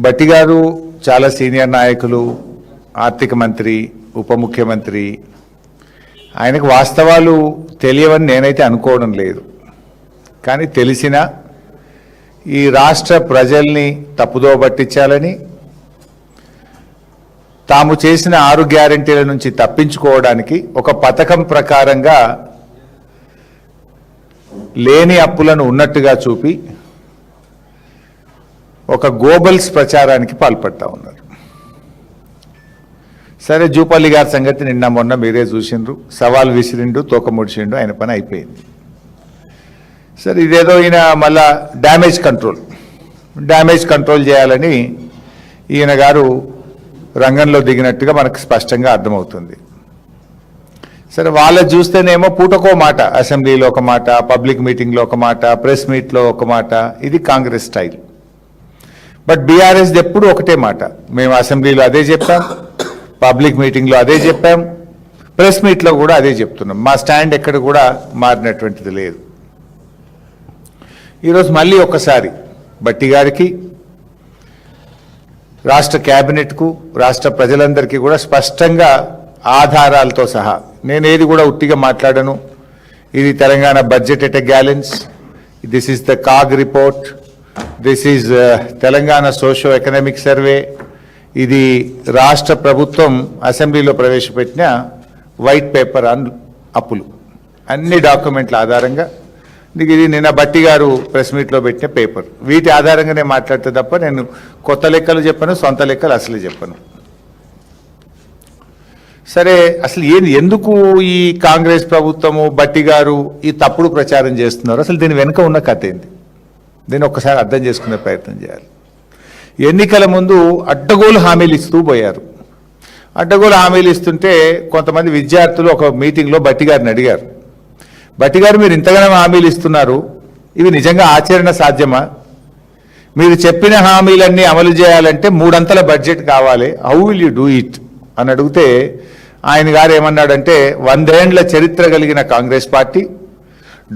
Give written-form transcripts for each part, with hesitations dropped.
భట్టి గారు చాలా సీనియర్ నాయకులు, ఆర్థిక మంత్రి, ఉప ముఖ్యమంత్రి. ఆయనకు వాస్తవాలు తెలియవని నేనైతే అనుకోవడం లేదు. కానీ తెలిసిన ఈ రాష్ట్ర ప్రజల్ని తప్పుదో పట్టించాలని, తాము చేసిన 6 గ్యారెంటీల నుంచి తప్పించుకోవడానికి ఒక పథకం ప్రకారంగా లేని అప్పులను ఉన్నట్టుగా చూపి ఒక గోబల్స్ ప్రచారానికి పాల్పడతా ఉన్నారు. సరే, జూపల్లి గారి సంగతి నిన్న మొన్న మీరే చూసిండ్రు. సవాల్ విసిరిండు, తోక ముడిచిండు, ఆయన పని అయిపోయింది. సరే, ఇదేదో ఈయన మళ్ళా డ్యామేజ్ కంట్రోల్ చేయాలని ఈయన గారు రంగంలో దిగినట్టుగా మనకు స్పష్టంగా అర్థమవుతుంది. సరే, వాళ్ళని చూస్తేనేమో పూటకో మాట, అసెంబ్లీలో ఒక మాట, పబ్లిక్ మీటింగ్లో ఒక మాట, ప్రెస్ మీట్లో ఒక మాట. ఇది కాంగ్రెస్ స్టైల్. బట్ బీఆర్ఎస్ ఎప్పుడు ఒకటే మాట. మేము అసెంబ్లీలో అదే చెప్పాం, పబ్లిక్ మీటింగ్లో అదే చెప్పాం, ప్రెస్ మీట్లో కూడా అదే చెప్తున్నాం. మా స్టాండ్ ఎక్కడ కూడా మారినటువంటిది లేదు. ఈరోజు మళ్ళీ ఒక్కసారి భట్టి గారికి, రాష్ట్ర క్యాబినెట్కు, రాష్ట్ర ప్రజలందరికీ కూడా స్పష్టంగా ఆధారాలతో సహా, నేను ఏది కూడా ఉట్టిగా మాట్లాడను. ఇది Telangana budget at a gallons, this is the CAG report, this is Telangana socio economic survey, ఇది రాష్ట్ర ప్రభుత్వం అసెంబ్లీలో ప్రవేశపెట్టిన వైట్ పేపర్ ఆన్ అప్పులు, అన్ని డాక్యుమెంట్ల ఆధారంగా. ఇది నిన్న భట్టి గారు ప్రెస్ మీట్లో పెట్టిన పేపర్. వీటి ఆధారంగానే మాట్లాడితే తప్ప నేను కొత్త లెక్కలు చెప్పను, సొంత లెక్కలు అసలు చెప్పను. సరే, అసలు ఎందుకు ఈ కాంగ్రెస్ ప్రభుత్వము, భట్టి గారు ఈ తప్పుడు ప్రచారం చేస్తున్నారు? అసలు దీని వెనుక ఉన్న కథ ఏంది? దీన్ని ఒక్కసారి అర్థం చేసుకునే ప్రయత్నం చేయాలి. ఎన్నికల ముందు అడ్డగోలు హామీలు ఇస్తూ పోయారు. అడ్డగోలు హామీలు ఇస్తుంటే కొంతమంది విద్యార్థులు ఒక మీటింగ్లో భట్టి గారిని అడిగారు, భట్టి గారు మీరు ఇంతగానో హామీలు ఇస్తున్నారు, ఇవి నిజంగా ఆచరణ సాధ్యమా? మీరు చెప్పిన హామీలన్నీ అమలు చేయాలంటే 3 అంతల బడ్జెట్ కావాలి, how will you do it అని అడిగితే ఆయన గారు ఏమన్నాడంటే, 100 ఏండ్ల చరిత్ర కలిగిన కాంగ్రెస్ పార్టీ,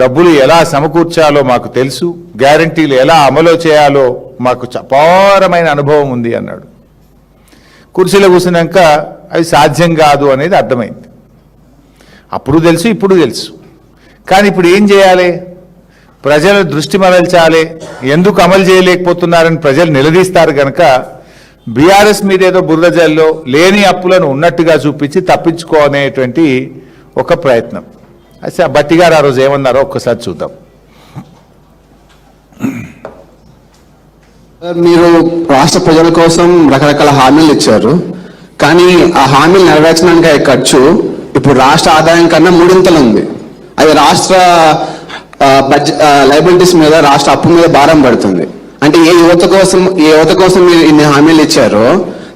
డబ్బులు ఎలా సమకూర్చాలో మాకు తెలుసు, గ్యారంటీలు ఎలా అమలు చేయాలో మాకు అపారమైన అనుభవం ఉంది అన్నాడు. కుర్చీలో కూర్చున్నాక అవి సాధ్యం కాదు అనేది అర్థమైంది. అప్పుడు తెలుసు, ఇప్పుడు తెలుసు. కానీ ఇప్పుడు ఏం చేయాలి? ప్రజల దృష్టి మరల్చాలి. ఎందుకు అమలు చేయలేకపోతున్నారని ప్రజలు నిలదీస్తారు కనుక బీఆర్ఎస్ మీద ఏదో బురదజల్లో లేని అప్పులను ఉన్నట్టుగా చూపించి తప్పించుకోనేటువంటి ఒక ప్రయత్నం. అయితే భట్టి గారు ఆ రోజు ఏమన్నారో ఒక్కసారి చూద్దాం. మీరు రాష్ట్ర ప్రజల కోసం రకరకాల హామీలు ఇచ్చారు, కానీ ఆ హామీలు నెరవేర్చడానికి ఖర్చు ఇప్పుడు రాష్ట్ర ఆదాయం కన్నా 3 ఉంది. అది రాష్ట్ర లయబిలిటీస్ మీద, రాష్ట్ర అప్పు మీద భారం పడుతుంది. అంటే ఏ యువత కోసం మీరు ఇన్ని హామీలు ఇచ్చారో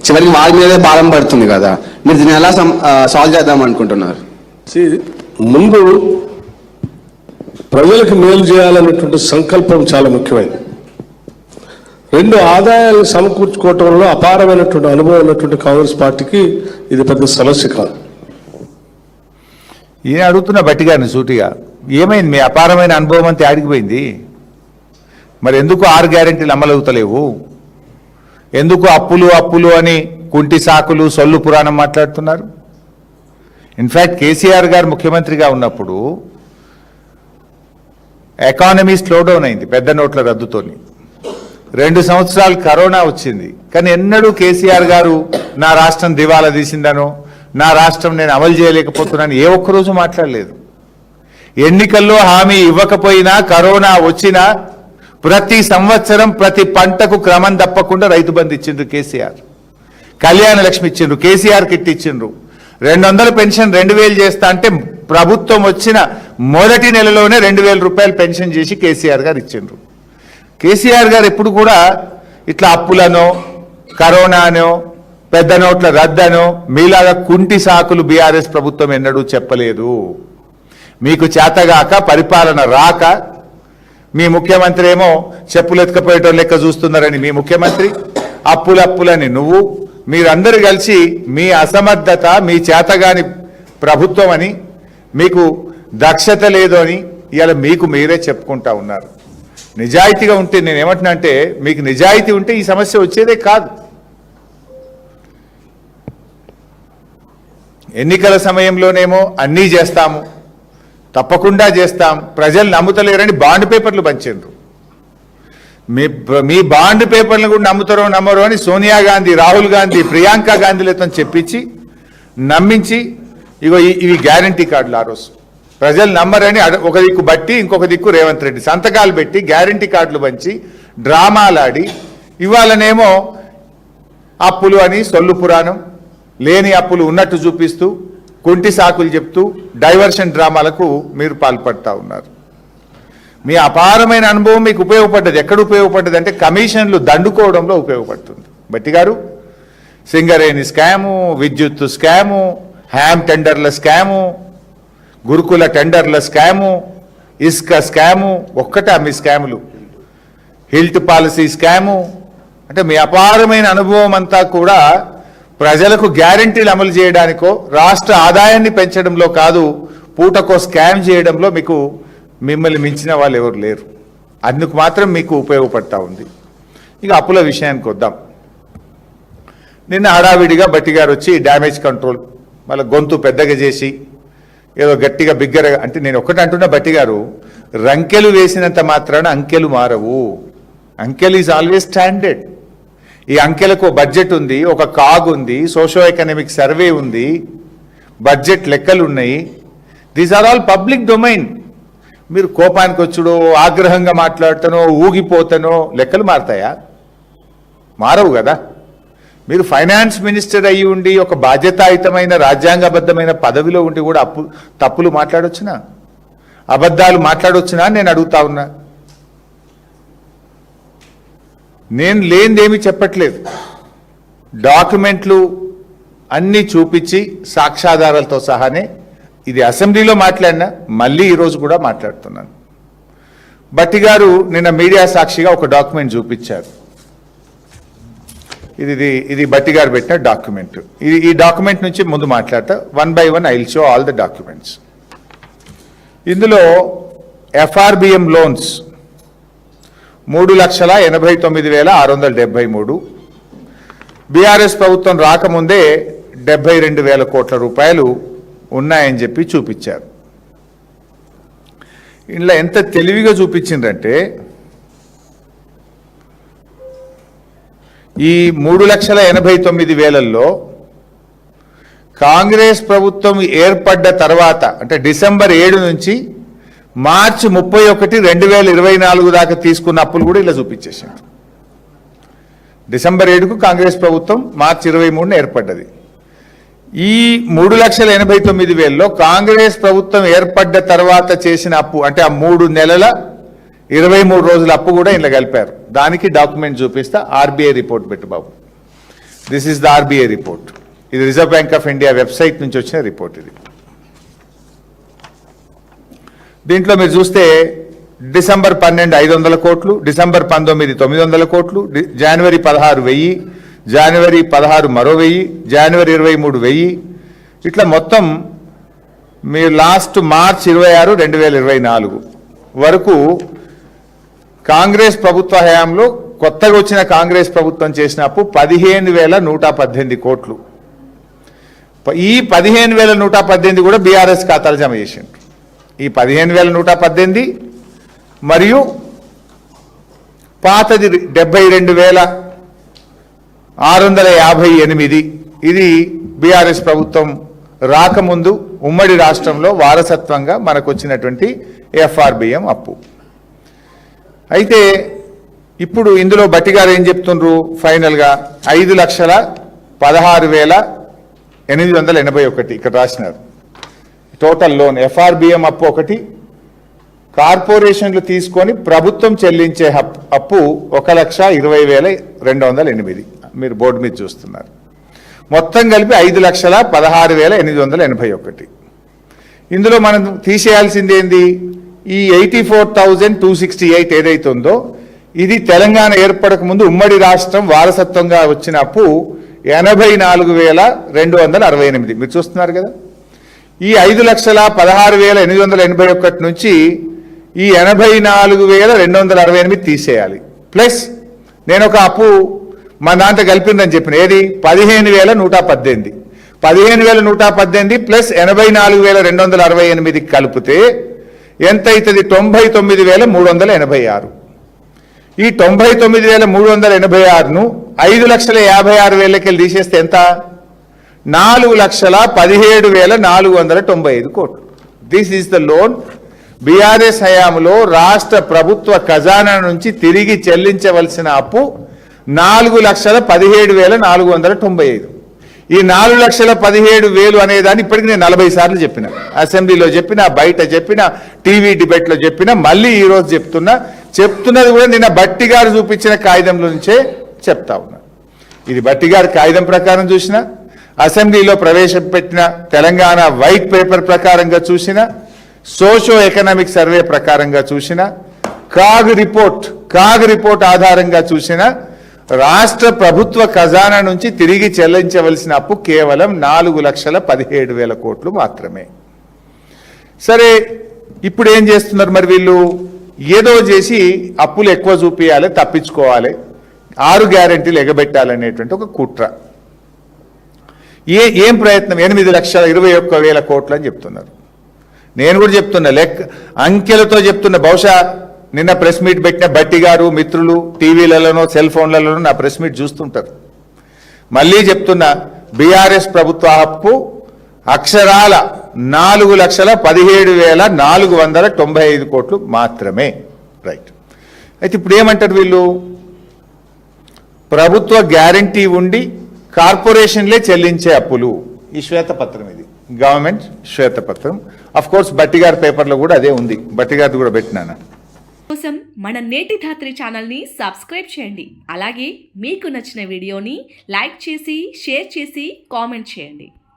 చివరికి వారి మీదే భారం పడుతుంది కదా. మీరు దీన్ని ఎలా సాల్వ్ చేద్దాం అనుకుంటున్నారు? ముందు ప్రజలకు మేలు చేయాలనేటువంటి సంకల్పం చాలా ముఖ్యమైనది. 2 ఆదాయాలను సమకూర్చుకోవటంలో అపారమైనటువంటి అనుభవం ఉన్నటువంటి కాంగ్రెస్ పార్టీకి ఇది పెద్ద సమస్య కాదు. ఈయన అడుగుతున్న భట్టి గారిని సూటిగా, ఏమైంది మీ అపారమైన అనుభవం అంతా ఆడికిపోయింది? మరి ఎందుకు 6 గ్యారెంటీలు అమలవుతలేవు? ఎందుకు అప్పులు అని కుంటి సాకులు, సొల్లు పురాణం మాట్లాడుతున్నారు? ఇన్ఫ్యాక్ట్ కేసీఆర్ గారు ముఖ్యమంత్రిగా ఉన్నప్పుడు ఎకానమీ స్లోడౌన్ అయింది పెద్ద నోట్ల రద్దుతోని. 2 సంవత్సరాలు కరోనా వచ్చింది. కానీ ఎన్నడూ కేసీఆర్ గారు నా రాష్ట్రం దివాలా తీసిందనో, నా రాష్ట్రం నేను అమలు చేయలేకపోతున్నాను ఏ ఒక్కరోజు మాట్లాడలేదు. ఎన్నికల్లో హామీ ఇవ్వకపోయినా, కరోనా వచ్చినా ప్రతి సంవత్సరం ప్రతి పంటకు క్రమం తప్పకుండా రైతు బంధు ఇచ్చిండ్రు కేసీఆర్, కళ్యాణ లక్ష్మి ఇచ్చిండ్రు, కేసీఆర్ కిట్ ఇచ్చిండ్రు, 200 పెన్షన్ 2000 చేస్తా అంటే ప్రభుత్వం వచ్చిన మొదటి నెలలోనే 2000 రూపాయలు పెన్షన్ చేసి కేసీఆర్ గారు ఇచ్చిండ్రు. కేసీఆర్ గారు ఎప్పుడు కూడా ఇట్లా అప్పులనో, కరోనానో, పెద్ద నోట్ల రద్దనో మీలాగా కుంటి సాకులు బీఆర్ఎస్ ప్రభుత్వం ఎన్నడూ చెప్పలేదు. మీకు చేతగాక, పరిపాలన రాక, మీ ముఖ్యమంత్రి ఏమో చెప్పులు ఎత్తుకపోయేటో లెక్క చూస్తున్నారని మీ ముఖ్యమంత్రి, అప్పులని నువ్వు, మీరందరూ కలిసి మీ అసమర్థత, మీ చేతగాని ప్రభుత్వం అని, మీకు దక్షత లేదు అని ఇవాళ మీకు మీరే చెప్పుకుంటా ఉన్నారు. నిజాయితీగా ఉంటే నేను ఏమంటున్నా అంటే మీకు నిజాయితీ ఉంటే ఈ సమస్య వచ్చేదే కాదు. ఎన్నికల సమయంలోనేమో అన్నీ చేస్తాము, తప్పకుండా చేస్తాం, ప్రజలు నమ్ముతలేరని బాండ్ పేపర్లు పంచారు. మీ బాండ్ పేపర్లను కూడా నమ్ముతారో నమ్మరో అని సోనియా గాంధీ, రాహుల్ గాంధీ, ప్రియాంక గాంధీలతో చెప్పించి నమ్మించి ఇగో ఇవి గ్యారంటీ కార్డులు. ఆ రోజు ప్రజలు నమ్మరని ఒక దిక్కు బట్టి ఇంకొక దిక్కు రేవంత్ రెడ్డి సంతకాలు పెట్టి గ్యారంటీ కార్డులు పంచి డ్రామాలాడి ఇవాళనేమో అప్పులు అని సొల్లు పురాణం, లేని అప్పులు ఉన్నట్టు చూపిస్తూ కుంటి సాకులు చెప్తూ డైవర్షన్ డ్రామాలకు మీరు పాల్పడతా ఉన్నారు. మీ అపారమైన అనుభవం మీకు ఉపయోగపడ్డది. ఎక్కడ ఉపయోగపడ్డది అంటే కమిషన్లు దండుకోవడంలో ఉపయోగపడుతుంది. బట్టి గారు సింగరేణి స్కాము, విద్యుత్ స్కాము, హ్యామ్ టెండర్ల స్కాము, గురుకుల టెండర్ల స్కాము, ఇసుక స్కాము, ఒక్కటా మీ స్కాములు, హిల్ట్ పాలసీ స్కాము. అంటే మీ అపారమైన అనుభవం అంతా కూడా ప్రజలకు గ్యారంటీలు అమలు చేయడానికో రాష్ట్ర ఆదాయాన్ని పెంచడంలో కాదు, పూటకో స్కామ్ చేయడంలో మీకు మిమ్మల్ని మించిన వాళ్ళు ఎవరు లేరు. అందుకు మాత్రం మీకు ఉపయోగపడతా ఉంది. ఇక అప్పుల విషయానికి వద్దాం. నిన్న హడావిడిగా బట్టి గారు వచ్చి డ్యామేజ్ కంట్రోల్ మళ్ళీ గొంతు పెద్దగా చేసి ఏదో గట్టిగా బిగ్గరగా అంటే నేను ఒక్కటి అంటున్నా, బట్టి గారు రంకెలు వేసినంత మాత్రాన అంకెలు మారవు. అంకెల్ ఈజ్ ఆల్వేస్ స్టాండర్డ్. ఈ అంకెలకు బడ్జెట్ ఉంది, ఒక కాగ్ ఉంది, సోషో ఎకనామిక్ సర్వే ఉంది, బడ్జెట్ లెక్కలు ఉన్నాయి. These are all public domain. మీరు కోపానికి వచ్చుడో, ఆగ్రహంగా మాట్లాడతానో, ఊగిపోతానో లెక్కలు మారతాయా? మారవు కదా. మీరు ఫైనాన్స్ మినిస్టర్ అయ్యి ఉండి ఒక బాధ్యతాయుతమైన రాజ్యాంగబద్ధమైన పదవిలో ఉండి కూడా తప్పులు మాట్లాడొచ్చునా, అబద్ధాలు మాట్లాడొచ్చునా నేను అడుగుతా ఉన్నా. నేను లేనిదేమీ చెప్పట్లేదు. డాక్యుమెంట్లు అన్నీ చూపించి సాక్ష్యాధారాలతో సహానే ఇది అసెంబ్లీలో మాట్లాడినా మళ్ళీ ఈరోజు కూడా మాట్లాడుతున్నాను. బట్టి గారు నిన్న మీడియా సాక్షిగా ఒక డాక్యుమెంట్ చూపించారు. ఇది బట్టి గారు పెట్టిన డాక్యుమెంట్. ఈ డాక్యుమెంట్ నుంచి ముందు మాట్లాడతా. 1 by 1 I will show all the documents. ఇందులో FRBM లోన్స్ 3,89,673, బీఆర్ఎస్ ప్రభుత్వం రాకముందే 72,000 కోట్ల రూపాయలు ఉన్నాయని చెప్పి చూపించారు. ఇందులో ఎంత తెలివిగా చూపించిందంటే ఈ 3,89,000లో కాంగ్రెస్ ప్రభుత్వం ఏర్పడ్డ తర్వాత అంటే డిసెంబర్ 7 నుంచి మార్చి 31, 2024 దాకా తీసుకున్న అప్పులు కూడా ఇలా చూపించేశారు. డిసెంబర్ 7కు కాంగ్రెస్ ప్రభుత్వం మార్చి 23న ఏర్పడ్డది. ఈ 3,89,000లో కాంగ్రెస్ ప్రభుత్వం ఏర్పడ్డ తర్వాత చేసిన అప్పు అంటే ఆ 3 నెలల 23 రోజుల అప్పు కూడా ఇందులో కలిపారు. దానికి డాక్యుమెంట్ చూపిస్తా. ఆర్బీఐ రిపోర్ట్ పెట్టు బాబు. This is the RBI report. ఇది Reserve Bank of India website నుంచి వచ్చిన రిపోర్ట్. ఇది దీంట్లో మీరు చూస్తే డిసెంబర్ 12 500 కోట్లు, డిసెంబర్ 19 900 కోట్లు, జనవరి 16 1000, జనవరి 16 మరో 1000, జనవరి 23 1000. ఇట్లా మొత్తం మీరు లాస్ట్ మార్చ్ 26 2024 వరకు కాంగ్రెస్ ప్రభుత్వ హయాంలో కొత్తగా వచ్చిన కాంగ్రెస్ ప్రభుత్వం చేసిన అప్పు 15,118 కోట్లు. ఈ 15,118 కూడా బీఆర్ఎస్ ఖాతాలు జమ చేసిండ్రు. ఈ 15,118 మరియు పాతది 72,658. ఇది బీఆర్ఎస్ ప్రభుత్వం రాకముందు ఉమ్మడి రాష్ట్రంలో వారసత్వంగా మనకు వచ్చినటువంటి FRBM అప్పు. అయితే ఇప్పుడు ఇందులో బట్టి గారు ఏం చెప్తుండ్రు? ఫైనల్గా 5,16,881 ఇక్కడ రాసినారు. టోటల్ లోన్ FRBM అప్పు ఒకటి, కార్పొరేషన్లు తీసుకొని ప్రభుత్వం చెల్లించే అప్పు 1,20,208. మీరు బోర్డు మీద చూస్తున్నారు. మొత్తం కలిపి 5,16,881. ఇందులో మనం తీసేయాల్సింది ఏంది? ఈ 84,268 ఏదైతే ఉందో ఇది తెలంగాణ ఏర్పడక ముందు ఉమ్మడి రాష్ట్రం వారసత్వంగా వచ్చిన అప్పు 84,268. మీరు చూస్తున్నారు కదా. ఈ 5,16,881 నుంచి ఈ 84,268 తీసేయాలి. ప్లస్ నేను ఒక అప్పు మా దాంట్లో కలిపిందని చెప్పిన, ఏది 15,118. 15,118 ప్లస్ 84,268 కలిపితే ఎంత అవుతుంది? 99,386. ఈ 99,386ను 5,56,000 తీసేస్తే ఎంత? 4,17,495 కోట్లు. This is the loan BRS హయాంలో రాష్ట్ర ప్రభుత్వ ఖజానా నుంచి తిరిగి చెల్లించవలసిన అప్పు 4,17,495. ఈ 4,17,000 అనేదాన్ని ఇప్పటికి నేను 40 సార్లు చెప్పిన, అసెంబ్లీలో చెప్పిన, బయట చెప్పిన, టీవీ డిబేట్లో చెప్పిన, మళ్ళీ ఈరోజు చెప్తున్నది కూడా నిన్న బట్టి గారు చూపించిన కాగితంలో నుంచే చెప్తా ఉన్నా. ఇది బట్టి గారి కాగితం ప్రకారం చూసిన, అసెంబ్లీలో ప్రవేశపెట్టిన తెలంగాణ వైట్ పేపర్ ప్రకారంగా చూసిన, సోషో ఎకనామిక్ సర్వే ప్రకారంగా చూసిన, కాగ్ రిపోర్ట్ ఆధారంగా చూసిన, రాష్ట్ర ప్రభుత్వ ఖజానా నుంచి తిరిగి చెల్లించవలసిన అప్పు కేవలం 4,17,000 కోట్లు మాత్రమే. సరే, ఇప్పుడు ఏం చేస్తున్నారు మరి వీళ్ళు? ఏదో చేసి అప్పులు ఎక్కువ చూపించాలి, తప్పించుకోవాలి, 6 గ్యారెంటీలు ఎగబెట్టాలనేటువంటి ఒక కుట్ర. ఏం ప్రయత్నం? 8,21,000 కోట్లు అని చెప్తున్నారు. నేను కూడా చెప్తున్నా, అంకెలతో చెప్తున్నా. బహుశా నిన్న ప్రెస్ మీట్ పెట్టిన బట్టి గారు మిత్రులు టీవీలలోనో సెల్ ఫోన్లలోనో నా ప్రెస్ మీట్ చూస్తుంటారు. మళ్ళీ చెప్తున్నా, బీఆర్ఎస్ ప్రభుత్వ అప్పు అక్షరాల 4,17,495 కోట్లు మాత్రమే. రైట్. అయితే ఇప్పుడు ఏమంటారు వీళ్ళు? ప్రభుత్వ గ్యారంటీ ఉండి కార్పొరేషన్లే చెల్లించే అప్పులు. ఈ శ్వేతపత్రం, ఇది గవర్నమెంట్ శ్వేతపత్రం. అఫ్ కోర్స్ బట్టి గారి పేపర్లో కూడా అదే ఉంది, బట్టి గారిది కూడా పెట్టినాను. కోసం మన నేటి ధాత్రి ఛానల్ని సబ్స్క్రైబ్ చేయండి. అలాగే మీకు నచ్చిన వీడియోని లైక్ చేసి, షేర్ చేసి, కామెంట్ చేయండి.